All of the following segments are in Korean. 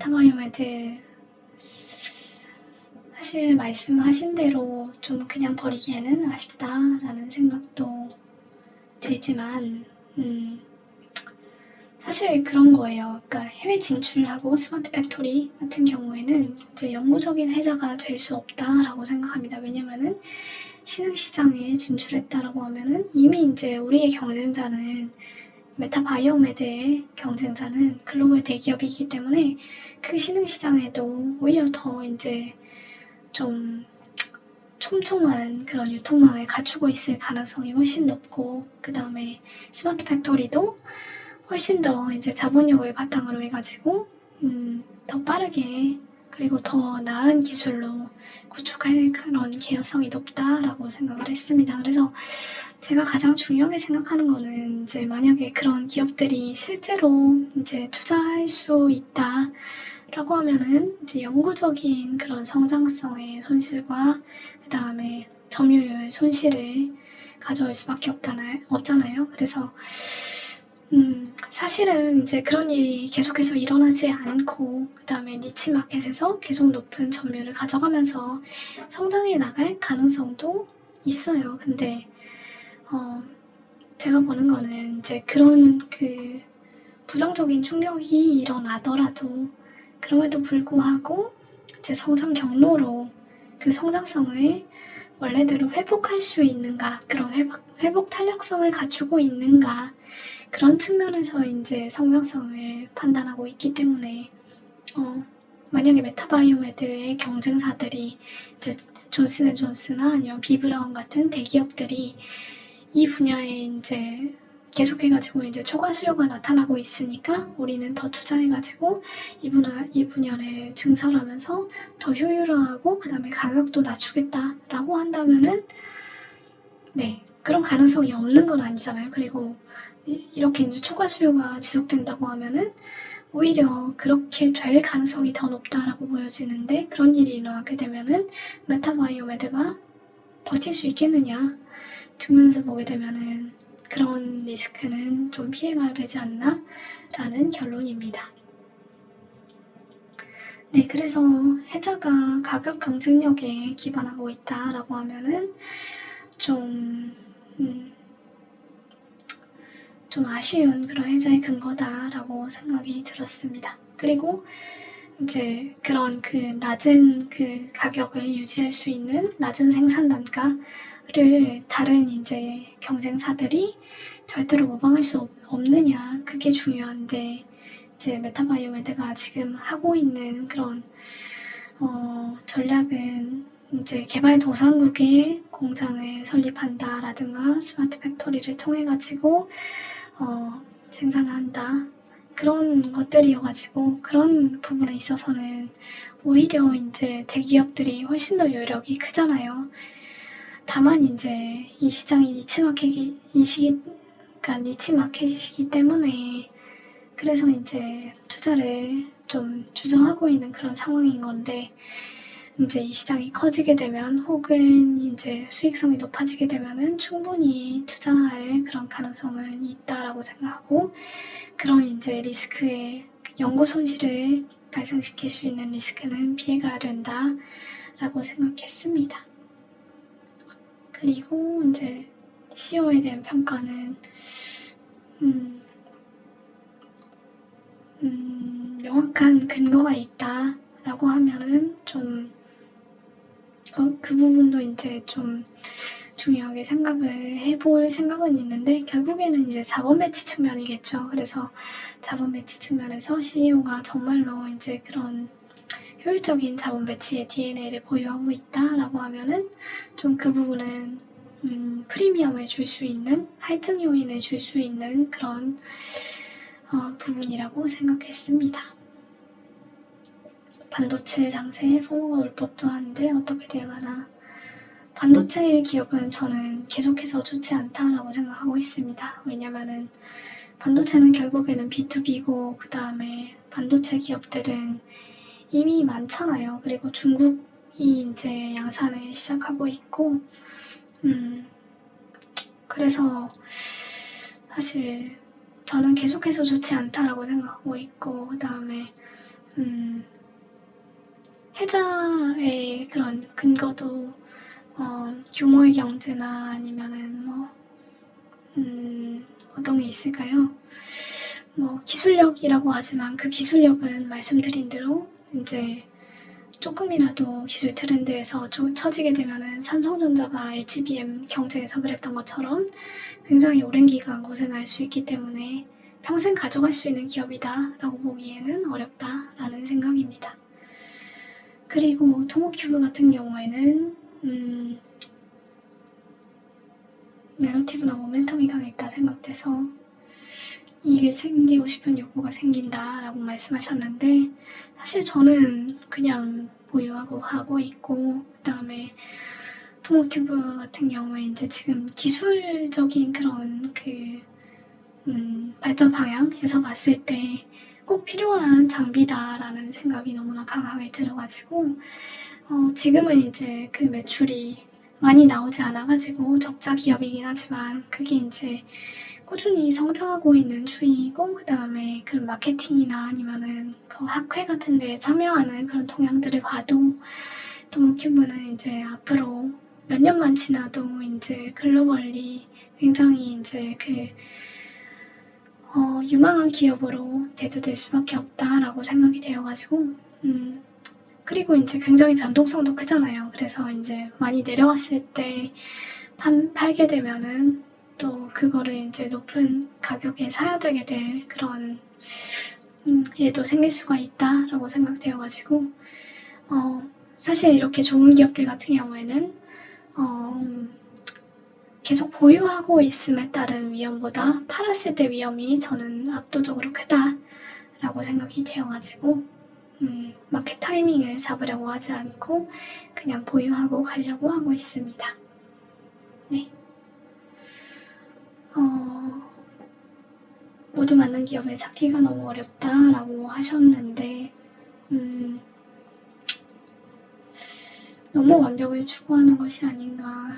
메타바이오매드 사실 말씀하신 대로 좀 그냥 버리기에는 아쉽다라는 생각도 들지만 사실 그런 거예요. 그러니까 해외 진출하고 스마트 팩토리 같은 경우에는 이제 영구적인 해자가 될 수 없다라고 생각합니다. 왜냐면은 신흥시장에 진출했다라고 하면은 이미 이제 우리의 경쟁자는 메타바이오매드의 경쟁자는 글로벌 대기업이기 때문에 그 신흥시장에도 오히려 더 이제 좀 촘촘한 그런 유통망을 갖추고 있을 가능성이 훨씬 높고, 그 다음에 스마트 팩토리도 훨씬 더 이제 자본력을 바탕으로 해가지고 더 빠르게 그리고 더 나은 기술로 구축할 그런 개연성이 높다라고 생각을 했습니다. 그래서 제가 가장 중요하게 생각하는 거는 이제 만약에 그런 기업들이 실제로 이제 투자할 수 있다 라고 하면은 이제 영구적인 그런 성장성의 손실과 그 다음에 점유율 손실을 가져올 수밖에 없잖아요. 그래서 사실은 이제 그런 일이 계속해서 일어나지 않고 그 다음에 니치 마켓에서 계속 높은 점유율을 가져가면서 성장해 나갈 가능성도 있어요. 근데 제가 보는 거는 이제 그런 그 부정적인 충격이 일어나더라도 그럼에도 불구하고 제 성장 경로로 그 성장성을 원래대로 회복할 수 있는가, 그런 회복 탄력성을 갖추고 있는가, 그런 측면에서 이제 성장성을 판단하고 있기 때문에 만약에 메타바이오매드의 경쟁사들이 이제 존슨앤존스나 아니면 비브라운 같은 대기업들이 이 분야에 이제 계속해가지고 이제 초과 수요가 나타나고 있으니까 우리는 더 투자해가지고 이 분야를 증설하면서 더 효율화하고 그 다음에 가격도 낮추겠다라고 한다면은 네, 그런 가능성이 없는 건 아니잖아요. 그리고 이렇게 이제 초과 수요가 지속된다고 하면은 오히려 그렇게 될 가능성이 더 높다라고 보여지는데, 그런 일이 일어나게 되면은 메타바이오매드가 버틸 수 있겠느냐 측면에서 보게 되면은 그런 리스크는 좀 피해가야 되지 않나 라는 결론입니다. 네, 그래서 해자가 가격 경쟁력에 기반하고 있다라고 하면은 좀 아쉬운 그런 해자의 근거다라고 생각이 들었습니다. 그리고 이제 그런 그 낮은 그 가격을 유지할 수 있는 낮은 생산 단가를 다른 이제 경쟁사들이 절대로 모방할 수 없느냐, 그게 중요한데 이제 메타바이오매드가 지금 하고 있는 그런 전략은 이제 개발도상국에 공장을 설립한다라든가 스마트 팩토리를 통해 가지고 생산한다, 그런 것들이어가지고 그런 부분에 있어서는 오히려 이제 대기업들이 훨씬 더 여력이 크잖아요. 다만 이제 이 시장이 니치 마켓이기 때문에 그래서 이제 투자를 좀 주저하고 있는 그런 상황인 건데, 이제 이 시장이 커지게 되면 혹은 이제 수익성이 높아지게 되면은 충분히 투자할 그런 가능성은 있다라고 생각하고, 그런 이제 리스크의 연구 손실을 발생시킬 수 있는 리스크는 피해가야 된다라고 생각했습니다. 그리고 이제 CEO에 대한 평가는 명확한 근거가 있다라고 하면은 좀 그 부분도 이제 좀 중요하게 생각을 해볼 생각은 있는데, 결국에는 이제 자본 배치 측면이겠죠. 그래서 자본 배치 측면에서 CEO가 정말로 이제 그런 효율적인 자본 배치의 DNA를 보유하고 있다라고 하면은 좀 그 부분은 프리미엄을 줄 수 있는, 할증 요인을 줄 수 있는 그런 부분이라고 생각했습니다. 반도체 장세에 포모가 올 법도 한데 어떻게 대응하나. 반도체 기업은 저는 계속해서 좋지 않다라고 생각하고 있습니다. 왜냐면은 반도체는 결국에는 B2B고 그 다음에 반도체 기업들은 이미 많잖아요. 그리고 중국이 이제 양산을 시작하고 있고 그래서 사실 저는 계속해서 좋지 않다라고 생각하고 있고, 그 다음에 해자의 그런 근거도 규모의 경제나 아니면은 어떤 게 있을까요? 기술력이라고 하지만 그 기술력은 말씀드린 대로 이제 조금이라도 기술 트렌드에서 처지게 되면은 삼성전자가 HBM 경쟁에서 그랬던 것처럼 굉장히 오랜 기간 고생할 수 있기 때문에 평생 가져갈 수 있는 기업이다 라고 보기에는 어렵다라는 생각입니다. 그리고 토모큐브 같은 경우에는 내러티브나 모멘텀이 강했다 생각돼서 이게 생기고 싶은 욕구가 생긴다라고 말씀하셨는데 사실 저는 그냥 보유하고 가고 있고 그다음에 토모큐브 같은 경우에 이제 지금 기술적인 그런 발전 방향에서 봤을 때 꼭 필요한 장비다라는 생각이 너무나 강하게 들어가지고 지금은 이제 그 매출이 많이 나오지 않아가지고 적자 기업이긴 하지만 그게 이제 꾸준히 성장하고 있는 추이고 그 다음에 그런 마케팅이나 아니면은 그 학회 같은 데 참여하는 그런 동향들을 봐도 토모큐브는 이제 앞으로 몇 년만 지나도 이제 글로벌리 굉장히 이제 유망한 기업으로 대두될 수밖에 없다라고 생각이 되어가지고 그리고 이제 굉장히 변동성도 크잖아요. 그래서 이제 많이 내려왔을 때 팔게 되면은 또 그거를 이제 높은 가격에 사야 되게 될 그런 일도 생길 수가 있다라고 생각되어가지고 사실 이렇게 좋은 기업들 같은 경우에는 계속 보유하고 있음에 따른 위험보다 팔았을 때 위험이 저는 압도적으로 크다라고 생각이 되어가지고 마켓 타이밍을 잡으려고 하지 않고 그냥 보유하고 가려고 하고 있습니다. 네. 모두 맞는 기업을 찾기가 너무 어렵다라고 하셨는데 너무 완벽을 추구하는 것이 아닌가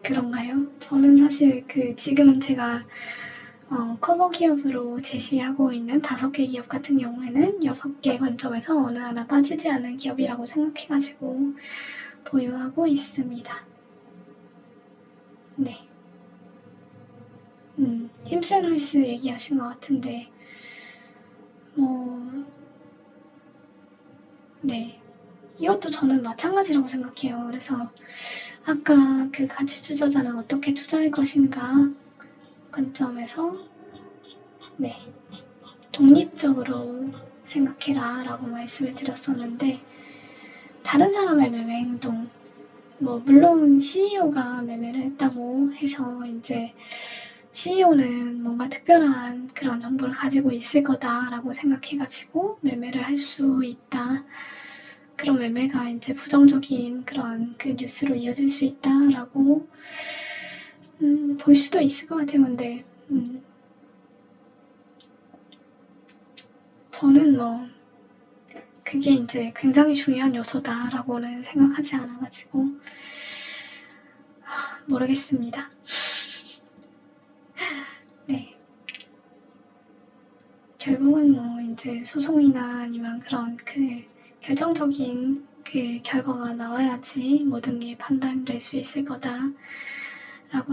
그런가요? 저는 사실 지금은 제가 커버 기업으로 제시하고 있는 5개 기업 같은 경우에는 6개 관점에서 어느 하나 빠지지 않는 기업이라고 생각해가지고 보유하고 있습니다. 네. 힘센 홀스 얘기하신 것 같은데 네. 이것도 저는 마찬가지라고 생각해요. 그래서 아까 가치 투자자는 어떻게 투자할 것인가 관점에서 네. 독립적으로 생각해라 라고 말씀을 드렸었는데 다른 사람의 매매 행동 물론 CEO가 매매를 했다고 해서 이제 CEO는 뭔가 특별한 그런 정보를 가지고 있을 거다라고 생각해가지고 매매를 할 수 있다. 그런 매매가 이제 부정적인 그런 뉴스로 이어질 수 있다라고 볼 수도 있을 것 같아요. 근데 저는 그게 이제 굉장히 중요한 요소다라고는 생각하지 않아가지고 모르겠습니다. 네. 결국은 이제 소송이나 아니면 그런 결정적인 결과가 나와야지 모든 게 판단될 수 있을 거다라고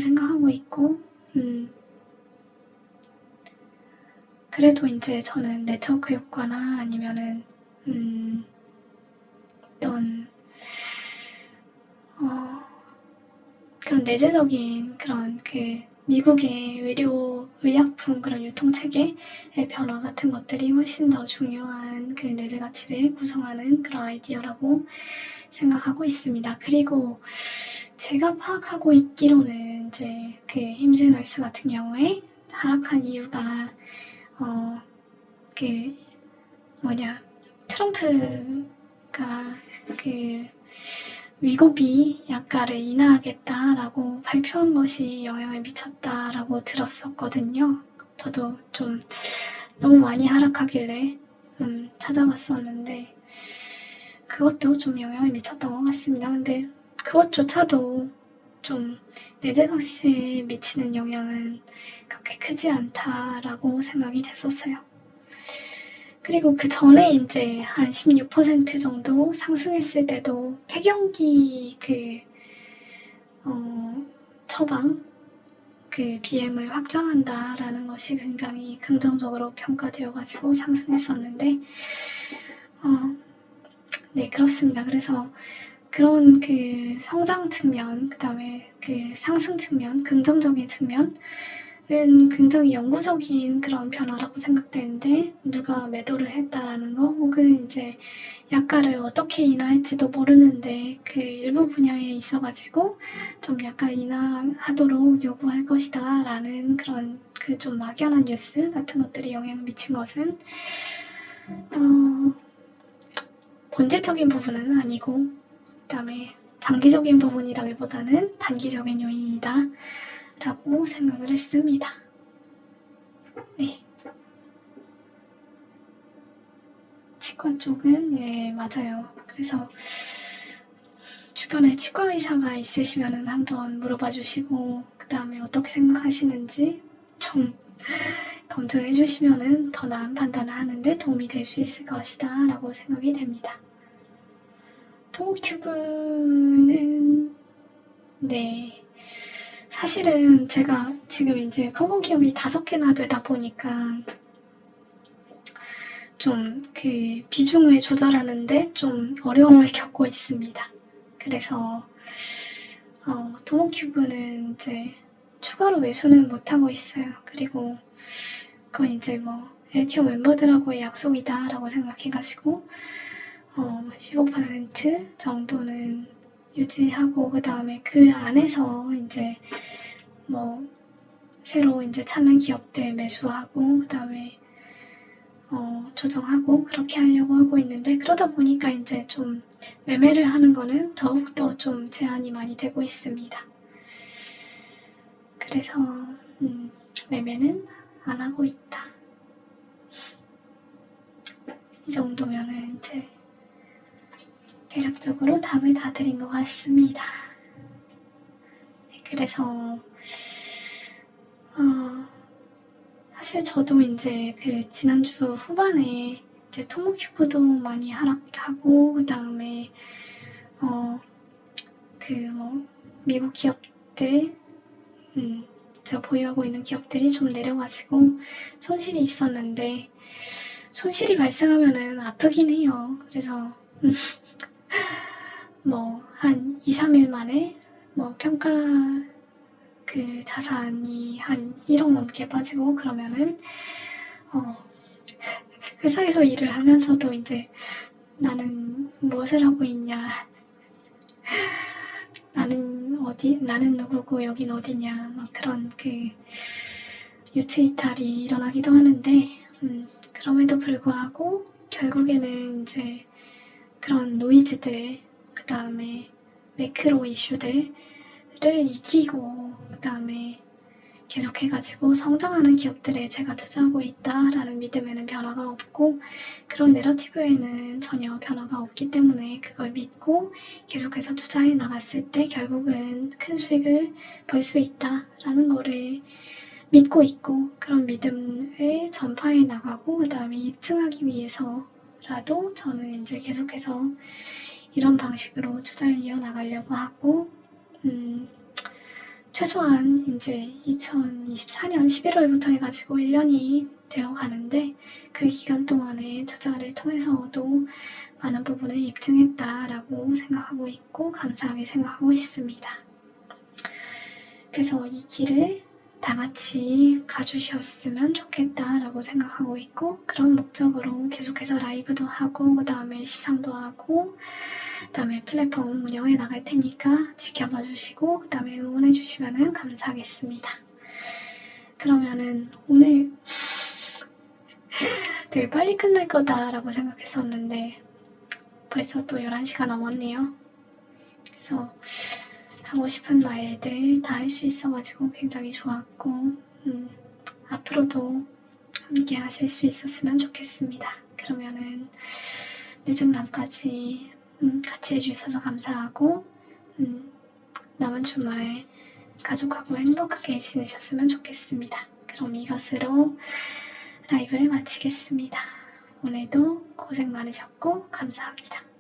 생각하고 있고 그래도 이제 저는 네트워크 효과나 아니면은 어떤 그런 내재적인 그런 미국의 의약품 그런 유통체계의 변화 같은 것들이 훨씬 더 중요한 내재 가치를 구성하는 그런 아이디어라고 생각하고 있습니다. 그리고 제가 파악하고 있기로는 이제 힘센얼스 같은 경우에 하락한 이유가 트럼프가 위고비 약가를 인하하겠다라고 발표한 것이 영향을 미쳤다라고 들었었거든요. 저도 좀 너무 많이 하락하길래 찾아봤었는데 그것도 좀 영향을 미쳤던 것 같습니다. 근데 그것조차도 좀 내재 가치에 미치는 영향은 그렇게 크지 않다라고 생각이 됐었어요. 그리고 그 전에 이제 한 16% 정도 상승했을 때도 폐경기 처방 BM을 확장한다라는 것이 굉장히 긍정적으로 평가되어가지고 상승했었는데, 네, 그렇습니다. 그래서 그런 성장 측면, 그 다음에 상승 측면, 긍정적인 측면은 굉장히 영구적인 그런 변화라고 생각되는데, 누가 매도를 했다라는 거, 혹은 이제 약가를 어떻게 인하할지도 모르는데 그 일부 분야에 있어가지고 좀 약간 인하하도록 요구할 것이다 라는 그런 좀 막연한 뉴스 같은 것들이 영향을 미친 것은 본질적인 부분은 아니고, 그 다음에 장기적인 부분이라기보다는 단기적인 요인이다 라고 생각을 했습니다. 네. 치과 쪽은, 네, 맞아요. 그래서 주변에 치과 의사가 있으시면 한번 물어봐 주시고, 그 다음에 어떻게 생각하시는지 좀 검증해 주시면 더 나은 판단을 하는데 도움이 될 수 있을 것이다 라고 생각이 됩니다. 토모큐브는, 네, 사실은 제가 지금 이제 커먼 기업이 5개나 되다 보니까 좀 비중을 조절하는데 좀 어려움을 겪고 있습니다. 그래서 토모큐브는 이제 추가로 매수는 못하고 있어요. 그리고 그건 이제 LTO 멤버들하고의 약속이다 라고 생각해가지고 15% 정도는 유지하고, 그 다음에 그 안에서 이제 새로 이제 찾는 기업들 매수하고, 그 다음에 조정하고 그렇게 하려고 하고 있는데, 그러다 보니까 이제 좀 매매를 하는 거는 더욱더 좀 제한이 많이 되고 있습니다. 그래서 매매는 안 하고 있다. 이 정도면은 이제 대략적으로 답을 다 드린 것 같습니다. 네, 그래서 사실 저도 이제 지난주 후반에 이제 토모큐브도 많이 하락하고, 그 다음에 미국 기업들, 제가 보유하고 있는 기업들이 좀 내려가지고 손실이 있었는데, 손실이 발생하면은 아프긴 해요. 그래서 한 2, 3일 만에 평가 자산이 한 1억 넘게 빠지고 그러면은 회사에서 일을 하면서도 이제 나는 무엇을 하고 있냐, 나는 누구고 여긴 어디냐, 그런 유체 이탈이 일어나기도 하는데, 그럼에도 불구하고 결국에는 이제 그런 노이즈들, 그 다음에 매크로 이슈들을 이기고, 그 다음에 계속해가지고 성장하는 기업들에 제가 투자하고 있다라는 믿음에는 변화가 없고, 그런 내러티브에는 전혀 변화가 없기 때문에 그걸 믿고 계속해서 투자해 나갔을 때 결국은 큰 수익을 벌 수 있다라는 거를 믿고 있고, 그런 믿음을 전파해 나가고, 그 다음에 입증하기 위해서라도 저는 이제 계속해서 이런 방식으로 투자를 이어나가려고 하고, 최소한 이제 2024년 11월부터 해가지고 1년이 되어 가는데, 그 기간 동안에 투자를 통해서도 많은 부분을 입증했다라고 생각하고 있고, 감사하게 생각하고 있습니다. 그래서 이 길을 다 같이 가주셨으면 좋겠다라고 생각하고 있고, 그런 목적으로 계속해서 라이브도 하고, 그 다음에 시상도 하고, 그 다음에 플랫폼 운영해 나갈 테니까 지켜봐 주시고, 그 다음에 응원해 주시면 감사하겠습니다. 그러면은 오늘 되게 빨리 끝날 거다라고 생각했었는데 벌써 또 11시가 넘었네요. 그래서 하고 싶은 말들 다 할 수 있어가지고 굉장히 좋았고, 앞으로도 함께 하실 수 있었으면 좋겠습니다. 그러면은 늦은 밤까지 같이 해주셔서 감사하고, 남은 주말 가족하고 행복하게 지내셨으면 좋겠습니다. 그럼 이것으로 라이브를 마치겠습니다. 오늘도 고생 많으셨고 감사합니다.